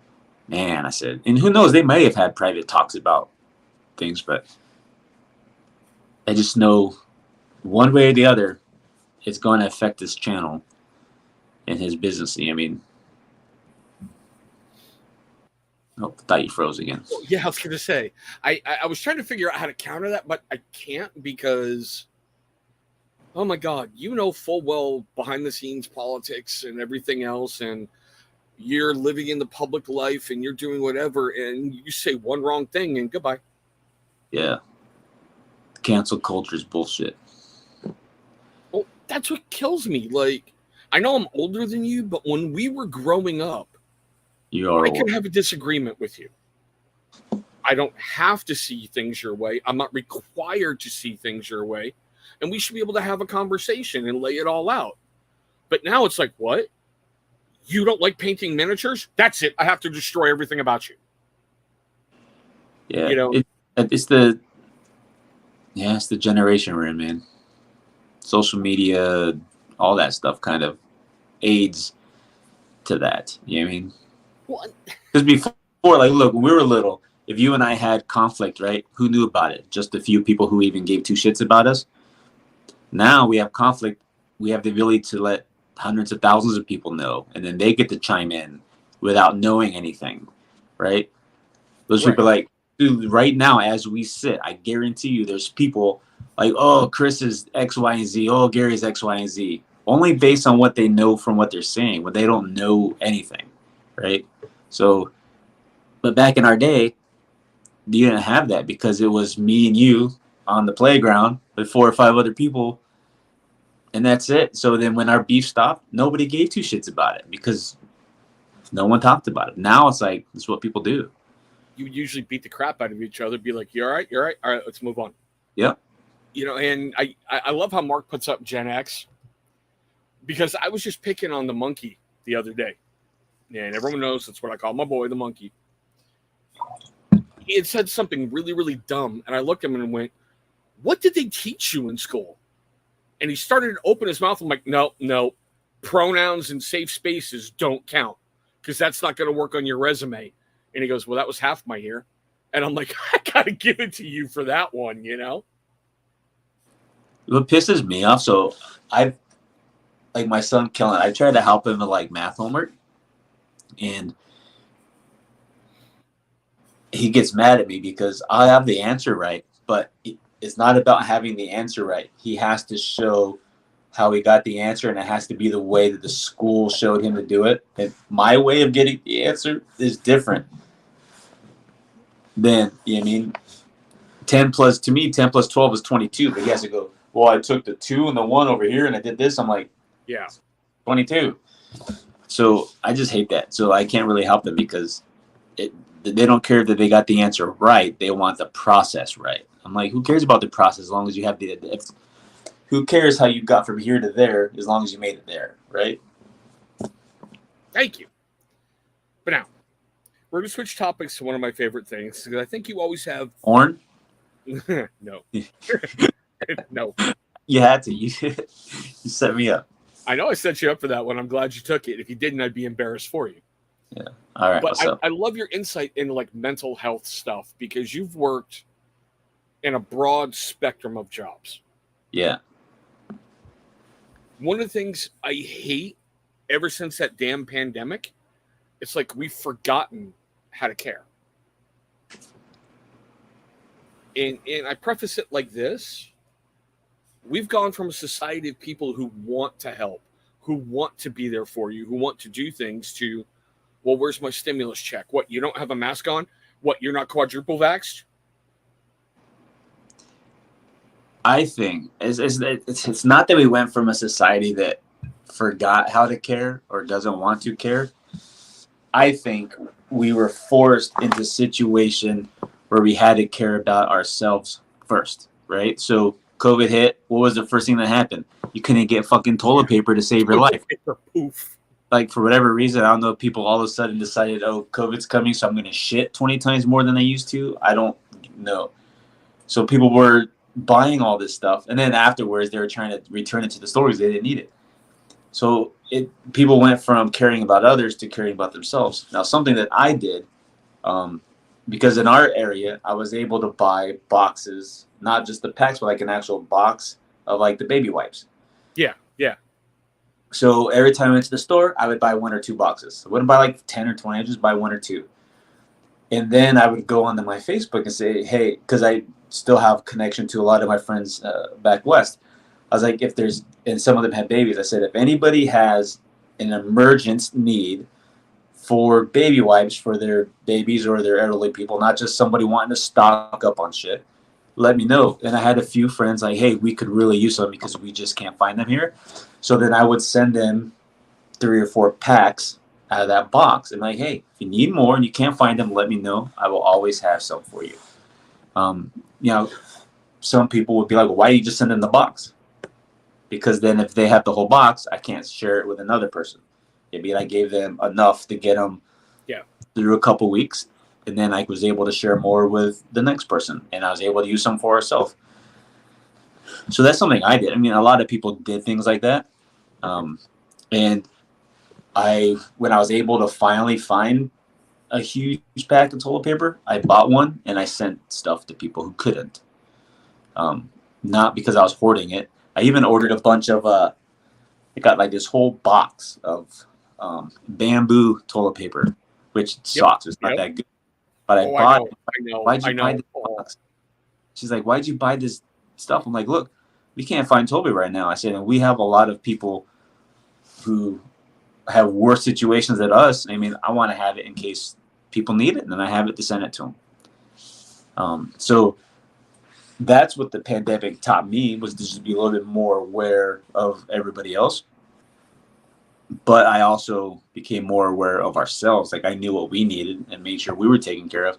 man, I said, and who knows, they may have had private talks about things, but I just know one way or the other, it's going to affect his channel and his business. I mean, oh, I thought you froze again. Yeah, I was going to say, I was trying to figure out how to counter that, but I can't because, oh my God, full well behind the scenes politics and everything else, and you're living in the public life and you're doing whatever, and you say one wrong thing and goodbye. Yeah. Cancel culture is bullshit. Well, that's what kills me. Like, I know I'm older than you, but when we were growing up, I could have a disagreement with you. I don't have to see things your way. I'm not required to see things your way. And we should be able to have a conversation and lay it all out. But now it's like, what? You don't like painting miniatures? That's it. I have to destroy everything about you. Yeah, You know, it's the generation we're in, man. Social media, all that stuff kind of aids to that. You know what I mean? well, Because before, like, look, when we were little, if you and I had conflict, right? Who knew about it? Just a few people who even gave two shits about us. Now we have conflict. We have the ability to let hundreds of thousands of people know, and then they get to chime in without knowing anything, right? Those right. people are like, dude, right now as we sit, I guarantee you there's people like, oh, Chris is X, Y, and Z. Oh, Gary's X, Y, and Z. Only based on what they know from what they're saying, but they don't know anything, right? So, but back in our day, you didn't have that because it was me and you on the playground with 4 or 5 other people, and that's it. So then when our beef stopped, nobody gave two shits about it because no one talked about it. Now it's like, it's what people do. You would usually beat the crap out of each other, be like, "You all right? You're all right. All right, let's move on." Yep. And I love how Mark puts up Gen X because I was just picking on the monkey the other day, and everyone knows that's what I call my boy, the monkey. He had said something really, really dumb, and I looked at him and went, "What did they teach you in school?" And he started to open his mouth. I'm like, "No, no, pronouns and safe spaces don't count because that's not going to work on your resume." And he goes, "Well, that was half my year," and I'm like, "I gotta give it to you for that one," What pisses me off, so I've like my son Kellen, I try to help him with like math homework, and he gets mad at me because I have the answer right, but it's not about having the answer right. He has to show how he got the answer, and it has to be the way that the school showed him to do it. And my way of getting the answer is different than, you know what I mean? 10 plus 12 is 22, but he has to go, well, I took the 2 and the 1 over here and I did this. I'm like, Yeah. 22. So I just hate that. So I can't really help them because they don't care that they got the answer right. They want the process right. I'm like, who cares about the process as long as you have who cares how you got from here to there as long as you made it there, right? Thank you. But now, we're going to switch topics to one of my favorite things because I think you always have. Porn? No. No. You had to. You set me up. I know I set you up for that one. I'm glad you took it. If you didn't, I'd be embarrassed for you. Yeah. All right. But What's up? I love your insight into like mental health stuff because you've worked in a broad spectrum of jobs. Yeah. One of the things I hate ever since that damn pandemic, it's like we've forgotten how to care. And I preface it like this. We've gone from a society of people who want to help, who want to be there for you, who want to do things to, well, where's my stimulus check? What, you don't have a mask on? What, you're not quadruple vaxxed? I think it's not that we went from a society that forgot how to care or doesn't want to care. I think we were forced into a situation where we had to care about ourselves first, right? So COVID hit. What was the first thing that happened? You couldn't get fucking toilet paper to save your life. Poof. Like, for whatever reason, I don't know, people all of a sudden decided, oh, COVID's coming, so I'm going to shit 20 times more than I used to. I don't know. So people were buying all this stuff, and then afterwards they were trying to return it to the stores. They didn't need it. So people went from caring about others to caring about themselves. Now, something that I did, because in our area, I was able to buy boxes, not just the packs, but like an actual box of like the baby wipes. Yeah, yeah. So every time I went to the store, I would buy 1 or 2 boxes. I wouldn't buy like 10 or 20. I'd just buy 1 or 2. And then I would go onto my Facebook and say, hey, because I still have connection to a lot of my friends back west. I was like, and some of them had babies. I said, if anybody has an emergent need for baby wipes for their babies or their elderly people, not just somebody wanting to stock up on shit, let me know. And I had a few friends like, hey, we could really use them because we just can't find them here. So then I would send them 3 or 4 packs out of that box. And like, hey, if you need more and you can't find them, let me know. I will always have some for you. Some people would be like, well, why do you just send them the box? Because then if they have the whole box, I can't share it with another person. Maybe I gave them enough to get them Yeah. through a couple weeks, and then I was able to share more with the next person, and I was able to use some for ourselves. So that's something I did. I mean, a lot of people did things like that, and when I was able to finally find a huge pack of toilet paper, I bought one and I sent stuff to people who couldn't. Not because I was hoarding it. I even ordered a bunch of I got like this whole box of bamboo toilet paper, which sucks. It's not that good. But I bought it. Why'd you buy this box? She's like, why'd you buy this stuff? I'm like, look, we can't find toilet paper right now. I said, and we have a lot of people who have worse situations than us. I mean, I want to have it in case people need it, and then I have it to send it to them. So that's what the pandemic taught me, was to just be a little bit more aware of everybody else. But I also became more aware of ourselves. Like, I knew what we needed and made sure we were taken care of.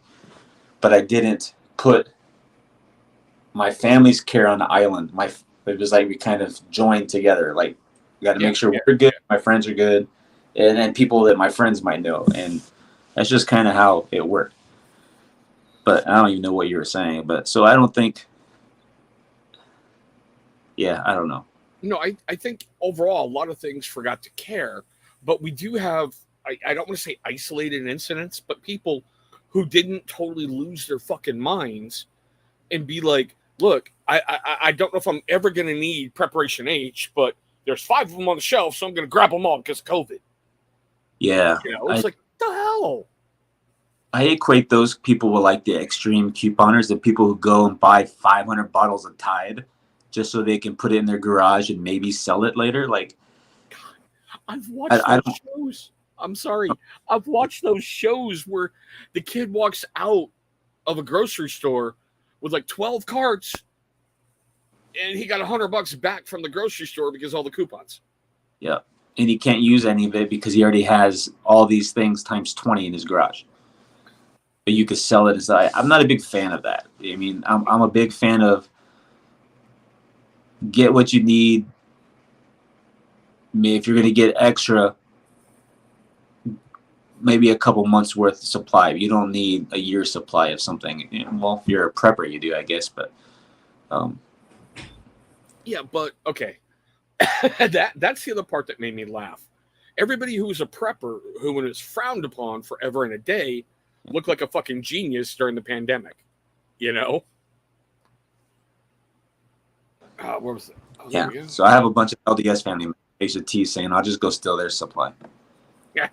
But I didn't put my family's care on the island. It was like we kind of joined together. Like, we got to make sure we're good, my friends are good, and people that my friends might know. And that's just kind of how it worked. But I don't even know what you were saying. But so I don't think, I don't know. No, I think overall a lot of things forgot to care, but we do have, I don't want to say isolated incidents, but people who didn't totally lose their fucking minds and be like, look, I don't know if I'm ever going to need Preparation H, but there's 5 of them on the shelf, so I'm going to grab them all because of COVID. Yeah. It's like, the hell? I equate those people with like the extreme couponers, the people who go and buy 500 bottles of Tide just so they can put it in their garage and maybe sell it later. Like, I've watched those shows. I'm sorry. I've watched those shows where the kid walks out of a grocery store with like 12 carts and he got $100 back from the grocery store because of all the coupons. Yeah. And he can't use any of it because he already has all these things times 20 in his garage. But you could sell it as I'm not a big fan of that. I mean, I'm a big fan of get what you need. If you're going to get extra, maybe a couple months worth of supply. You don't need a year's supply of something. Well, if you're a prepper, you do, I guess. But yeah, but okay. That's the other part that made me laugh. Everybody who's a prepper, who was frowned upon forever and a day, looked like a fucking genius during the pandemic. Where was it? Yeah. So I have a bunch of LDS family members at T saying, I'll just go steal their supply. Yeah.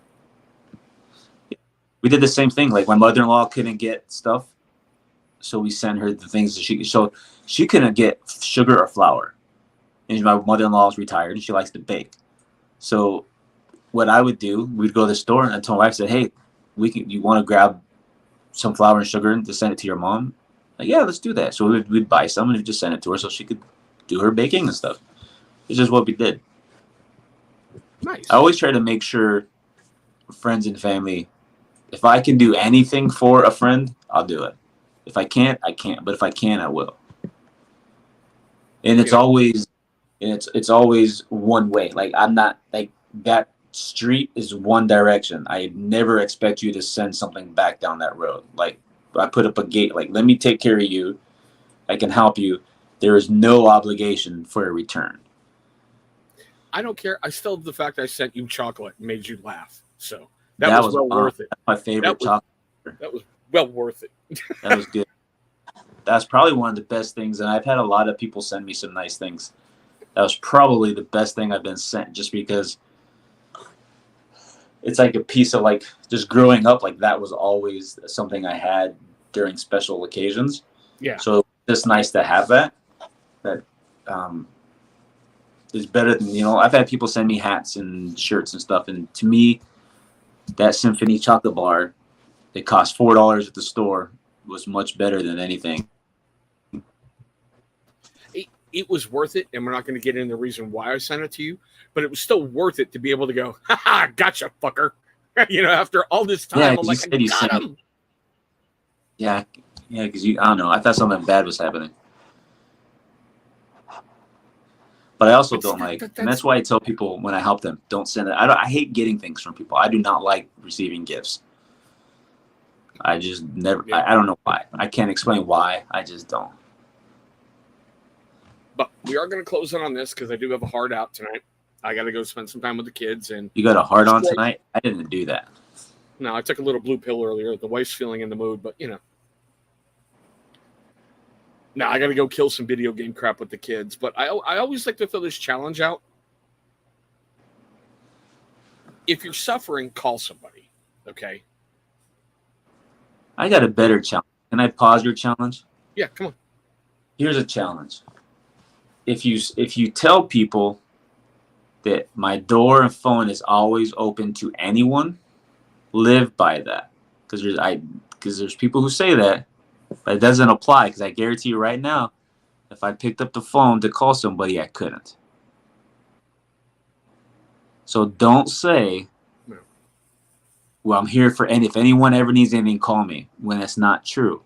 We did the same thing. Like, my mother-in-law couldn't get stuff, so we sent her the things that she couldn't get sugar or flour. And my mother-in-law is retired and she likes to bake. So what I would do, we'd go to the store and I told my wife, said, hey, you want to grab some flour and sugar to send it to your mom? Like, yeah, let's do that. So we'd buy some and we'd just send it to her so she could do her baking and stuff. It's just what we did. Nice. I always try to make sure friends and family, if I can do anything for a friend, I'll do it. If I can't, I can't. But if I can, I will. And it's always one way. Like, I'm not like that street is one direction. I never expect you to send something back down that road. Like, I put up a gate, like, let me take care of you. I can help you. There is no obligation for a return. I don't care. I still love the fact I sent you chocolate and made you laugh. So that was well worth it. That's my favorite chocolate. That was well worth it. That was good. That's probably one of the best things. And I've had a lot of people send me some nice things. That was probably the best thing I've been sent, just because it's like a piece of, like, just growing up, like, that was always something I had during special occasions. Yeah. So it's nice to have that. That is better than, I've had people send me hats and shirts and stuff. And to me, that Symphony chocolate bar, it cost $4 at the store, was much better than anything. It was worth it, and we're not going to get into the reason why I sent it to you, but it was still worth it to be able to go, ha, gotcha, fucker. After all this time, I'm like, I got him. Yeah, because I don't know. I thought something bad was happening. But I also It's don't like, and that's that's why I tell people when I help them, don't send it. I hate getting things from people. I do not like receiving gifts. I just never. yeah. I don't know why. I can't explain why. I just don't. But we are going to close in on this because I do have a hard out tonight. I got to go spend some time with the kids. And You got a hard on tonight? I didn't do that. no, I took a little blue pill earlier. The wife's feeling in the mood, but you know. Now I got to go kill some video game crap with the kids. But I always like to throw this challenge out. If you're suffering, call somebody. Okay. I got a better challenge. Can I pause your challenge? Yeah, come on. Here's a challenge. If you tell people that my door and phone is always open to anyone, live by that. Because there's people who say that, but it doesn't apply. Because I guarantee you right now, if I picked up the phone to call somebody, I couldn't. So don't say, well, I'm here for if anyone ever needs anything, call me, when it's not true.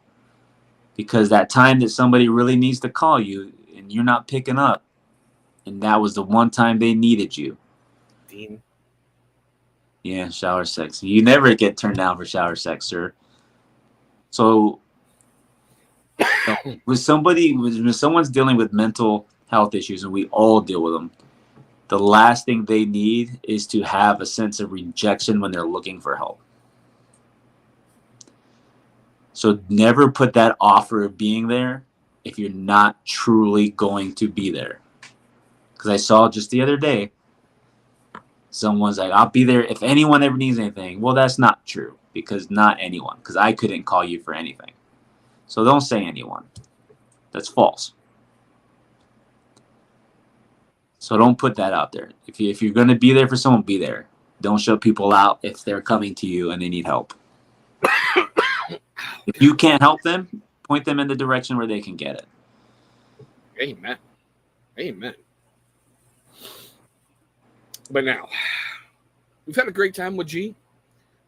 Because that time that somebody really needs to call you and you're not picking up, and that was the one time they needed you. Dean. Yeah, shower sex. You never get turned down for shower sex, sir. So when someone's dealing with mental health issues, and we all deal with them, the last thing they need is to have a sense of rejection when they're looking for help. So never put that offer of being there if you're not truly going to be there. Because I saw just the other day, someone's like, I'll be there if anyone ever needs anything. Well, that's not true, because not anyone, because I couldn't call you for anything. So don't say anyone. That's false. So don't put that out there. If you're going to be there for someone, be there. Don't shut people out if they're coming to you and they need help. If you can't help them, point them in the direction where they can get it. Amen. Amen. But now, we've had a great time with G.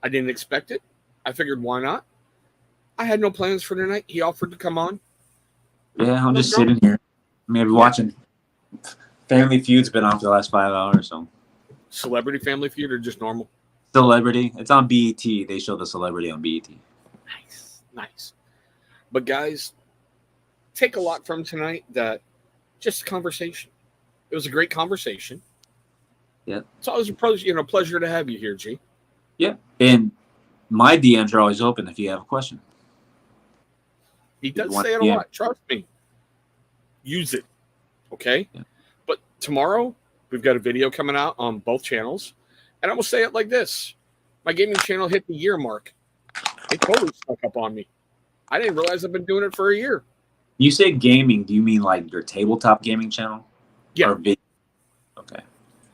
I didn't expect it. I figured, why not? I had no plans for tonight. He offered to come on. Yeah, I'm just sitting here. Maybe watching. Family Feud's been on for the last 5 hours. So. Celebrity Family Feud or just normal? Celebrity. It's on BET. They show the celebrity on BET. Nice. But guys, take a lot from tonight that just conversation. It was a great conversation. Yeah. It's always a pleasure to have you here, G. Yeah. And my DMs are always open if you have a question. He does say it a lot. Trust me. Use it. Okay? Yeah. But tomorrow, we've got a video coming out on both channels. And I will say it like this. My gaming channel hit the year mark. It totally stuck up on me. I didn't realize I've been doing it for a year. You say gaming, do you mean like your tabletop gaming channel? Yeah. Or video? Okay.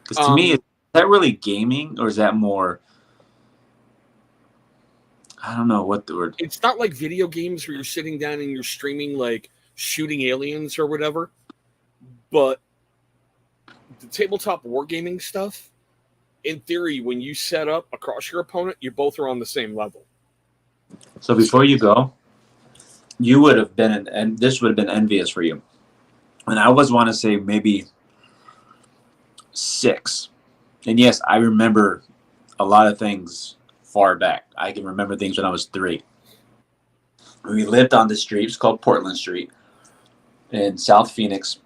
Because to me, is that really gaming, or is that more, I don't know what the word. It's not like video games where you're sitting down and you're streaming like shooting aliens or whatever. But the tabletop wargaming stuff, in theory, when you set up across your opponent, you both are on the same level. So before you go, you would have been, and this would have been envious for you. And I always want to say maybe 6. And yes, I remember a lot of things far back. I can remember things when I was 3. We lived on the street. It's called Portland Street in South Phoenix.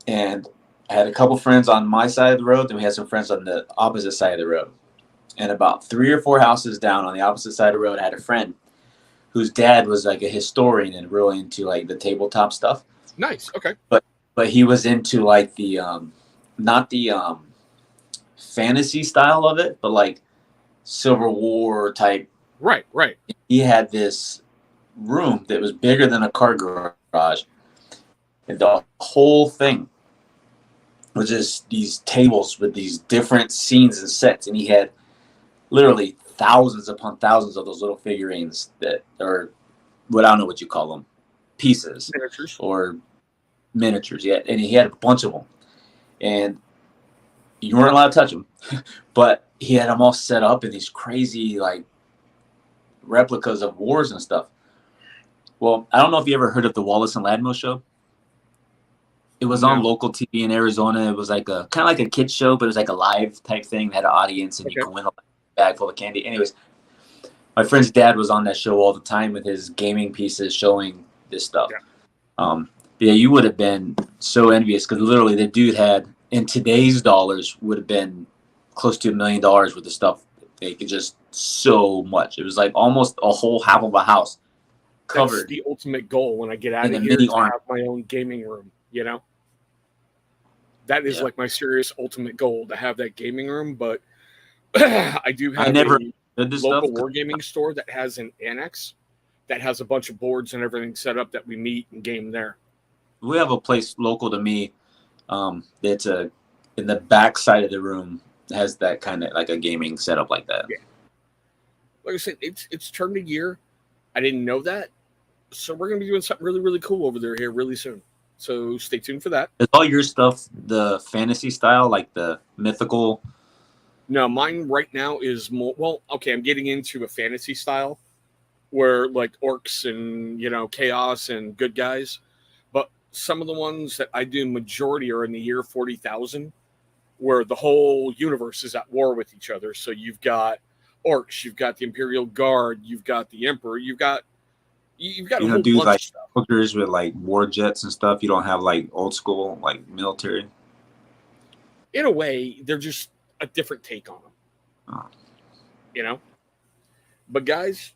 And I had a couple friends on my side of the road, and we had some friends on the opposite side of the road. And about 3 or 4 houses down on the opposite side of the road, I had a friend whose dad was like a historian and really into like the tabletop stuff. Nice. Okay. But he was into like the not the fantasy style of it, but like Civil War type. Right. He had this room that was bigger than a car garage, and the whole thing was just these tables with these different scenes and sets, and he had literally thousands upon thousands of those little figurines that are, what I don't know what you call them, pieces. Miniatures. Or miniatures, yeah. And he had a bunch of them. And you weren't allowed to touch them. But he had them all set up in these crazy, like, replicas of wars and stuff. Well, I don't know if you ever heard of the Wallace and Ladmo show. It was on local TV in Arizona. It was like a kind of like a kids show, but it was like a live type thing. It had an audience, and you can win a bag full of candy. Anyways, my friend's dad was on that show all the time with his gaming pieces, showing this stuff. Yeah, yeah, you would have been so envious because literally the dude had, in today's dollars, would have been close to $1 million worth of stuff. They could just so much. It was like almost a whole half of a house covered. That's the ultimate goal when I get out of here, to have my own gaming room. You know, that is like my serious ultimate goal, to have that gaming room. But I do have a local wargaming store that has an annex that has a bunch of boards and everything set up that we meet and game there. We have a place local to me. It's in the back side of the room, has that kind of like a gaming setup like that. Yeah. Like I said, it's turned a year. I didn't know that. So we're going to be doing something really, really cool over there here really soon. So stay tuned for that. Is all your stuff the fantasy style, like the mythical? No, mine right now is more, well, okay, I'm getting into a fantasy style where like orcs and, you know, chaos and good guys. But some of the ones that I do majority are in the year 40,000, where the whole universe is at war with each other. So you've got orcs, you've got the Imperial Guard, you've got the Emperor, you've got a whole bunch like of stuff. Hookers with like war jets and stuff. You don't have like old school like military. In a way, they're just a different take on them. Oh. You know? But guys,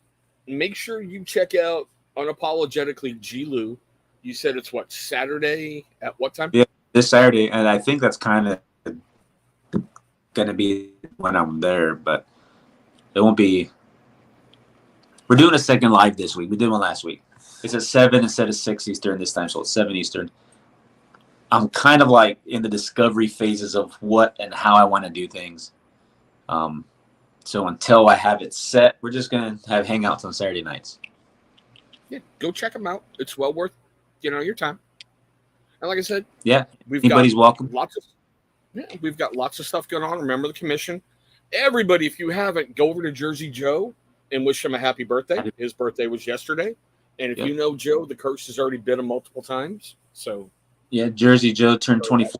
make sure you check out Unapologetically G-Lou. You said it's what, Saturday at what time? Yeah, this Saturday, and I think that's kind of gonna be when I'm there, but it won't be. We're doing a second live this week. We did one last week. It's at 7 instead of 6 Eastern this time, so it's 7 Eastern. I'm kind of like in the discovery phases of what and how I want to do things. So until I have it set, we're just gonna have hangouts on Saturday nights. Yeah, go check them out. It's well worth, your time. And like I said, anybody's welcome. We've got lots of stuff going on. Remember the commission. Everybody, if you haven't, go over to Jersey Joe and wish him a happy birthday. His birthday was yesterday. And if you know Joe, the curse has already bit him multiple times. So yeah, Jersey Joe turned 24.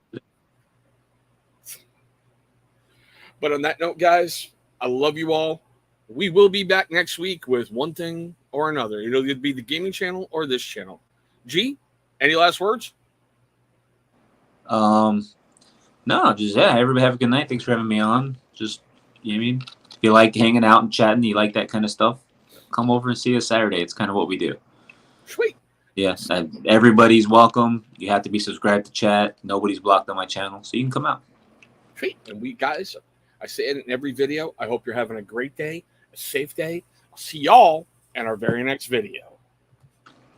But on that note, guys, I love you all. We will be back next week with one thing or another. It'll either be the gaming channel or this channel. G, any last words? No, just everybody have a good night. Thanks for having me on. Just, you know what I mean? If you like hanging out and chatting, you like that kind of stuff, come over and see us Saturday. It's kind of what we do. Sweet. Yes, everybody's welcome. You have to be subscribed to chat. Nobody's blocked on my channel, so you can come out. Sweet. And we guys, I say it in every video. I hope you're having a great day, a safe day. I'll see y'all in our very next video.